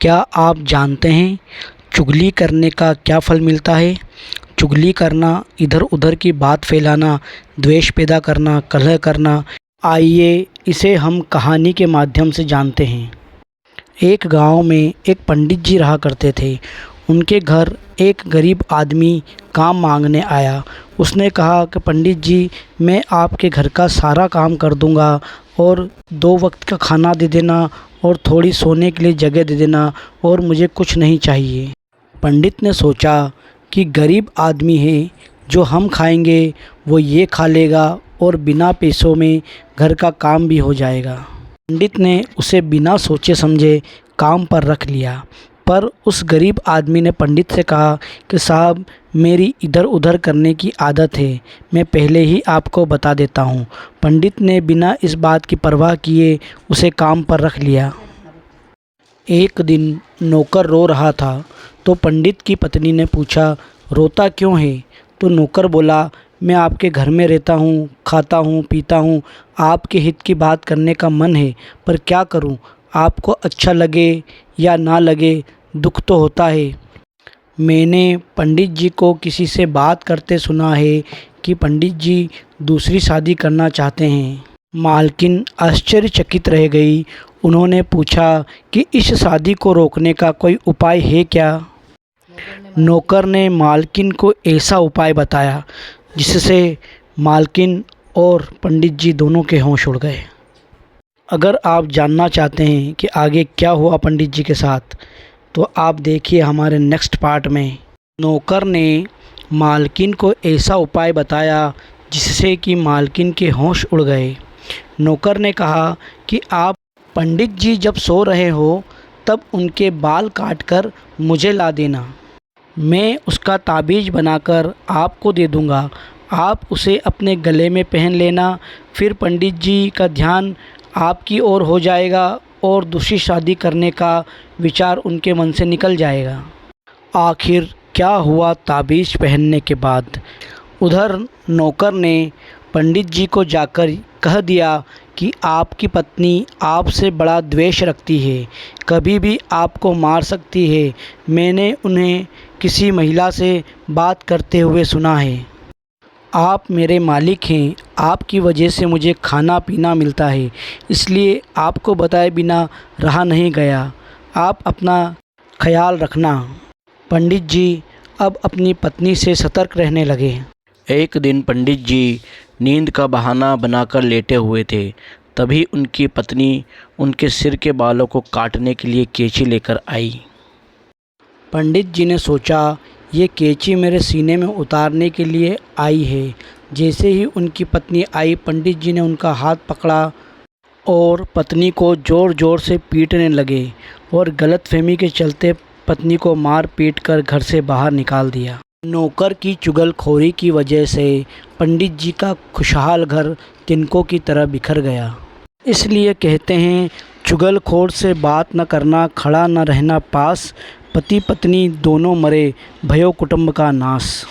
क्या आप जानते हैं चुगली करने का क्या फल मिलता है? चुगली करना, इधर उधर की बात फैलाना, द्वेष पैदा करना, कलह करना। आइए इसे हम कहानी के माध्यम से जानते हैं। एक गांव में एक पंडित जी रहा करते थे। उनके घर एक गरीब आदमी काम मांगने आया। उसने कहा कि पंडित जी, मैं आपके घर का सारा काम कर दूंगा और 2 वक्त का खाना दे देना और थोड़ी सोने के लिए जगह दे देना और मुझे कुछ नहीं चाहिए। पंडित ने सोचा कि गरीब आदमी है, जो हम खाएंगे वो ये खा लेगा और बिना पैसों में घर का काम भी हो जाएगा। पंडित ने उसे बिना सोचे समझे काम पर रख लिया। पर उस गरीब आदमी ने पंडित से कहा कि साहब, मेरी इधर उधर करने की आदत है, मैं पहले ही आपको बता देता हूँ। पंडित ने बिना इस बात की परवाह किए उसे काम पर रख लिया। एक दिन नौकर रो रहा था तो पंडित की पत्नी ने पूछा, रोता क्यों है? तो नौकर बोला, मैं आपके घर में रहता हूँ, खाता हूँ, पीता हूँ, आपके हित की बात करने का मन है, पर क्या करूँ, आपको अच्छा लगे या ना लगे, दुख तो होता है। मैंने पंडित जी को किसी से बात करते सुना है कि पंडित जी दूसरी शादी करना चाहते हैं। मालकिन आश्चर्यचकित रह गई। उन्होंने पूछा कि इस शादी को रोकने का कोई उपाय है क्या? नौकर ने मालकिन को ऐसा उपाय बताया जिससे मालकिन और पंडित जी दोनों के होश उड़ गए। अगर आप जानना चाहते हैं कि आगे क्या हुआ पंडित जी के साथ, तो आप देखिए हमारे नेक्स्ट पार्ट में। नौकर ने मालकिन को ऐसा उपाय बताया जिससे कि मालकिन के होश उड़ गए। नौकर ने कहा कि आप पंडित जी जब सो रहे हो तब उनके बाल काटकर मुझे ला देना। मैं उसका ताबीज़ बनाकर आपको दे दूंगा। आप उसे अपने गले में पहन लेना। फिर पंडित जी का ध्यान आपकी ओर हो जाएगा और दूसरी शादी करने का विचार उनके मन से निकल जाएगा। आखिर क्या हुआ ताबीज़ पहनने के बाद? उधर नौकर ने पंडित जी को जाकर कह दिया कि आपकी पत्नी आपसे बड़ा द्वेष रखती है, कभी भी आपको मार सकती है। मैंने उन्हें किसी महिला से बात करते हुए सुना है। आप मेरे मालिक हैं, आपकी वजह से मुझे खाना पीना मिलता है, इसलिए आपको बताए बिना रहा नहीं गया। आप अपना ख्याल रखना। पंडित जी अब अपनी पत्नी से सतर्क रहने लगे। एक दिन पंडित जी नींद का बहाना बनाकर लेटे हुए थे। तभी उनकी पत्नी उनके सिर के बालों को काटने के लिए कैंची लेकर आई। पंडित जी ने सोचा, ये कैंची मेरे सीने में उतारने के लिए आई है। जैसे ही उनकी पत्नी आई, पंडित जी ने उनका हाथ पकड़ा और पत्नी को ज़ोर ज़ोर से पीटने लगे और गलतफहमी के चलते पत्नी को मार पीट कर घर से बाहर निकाल दिया। नौकर की चुगलखोरी की वजह से पंडित जी का खुशहाल घर तिनकों की तरह बिखर गया। इसलिए कहते हैं, चुगलखोर से बात न करना, खड़ा न रहना पास, पति पत्नी दोनों मरे, भयो कुटुंब का नाश।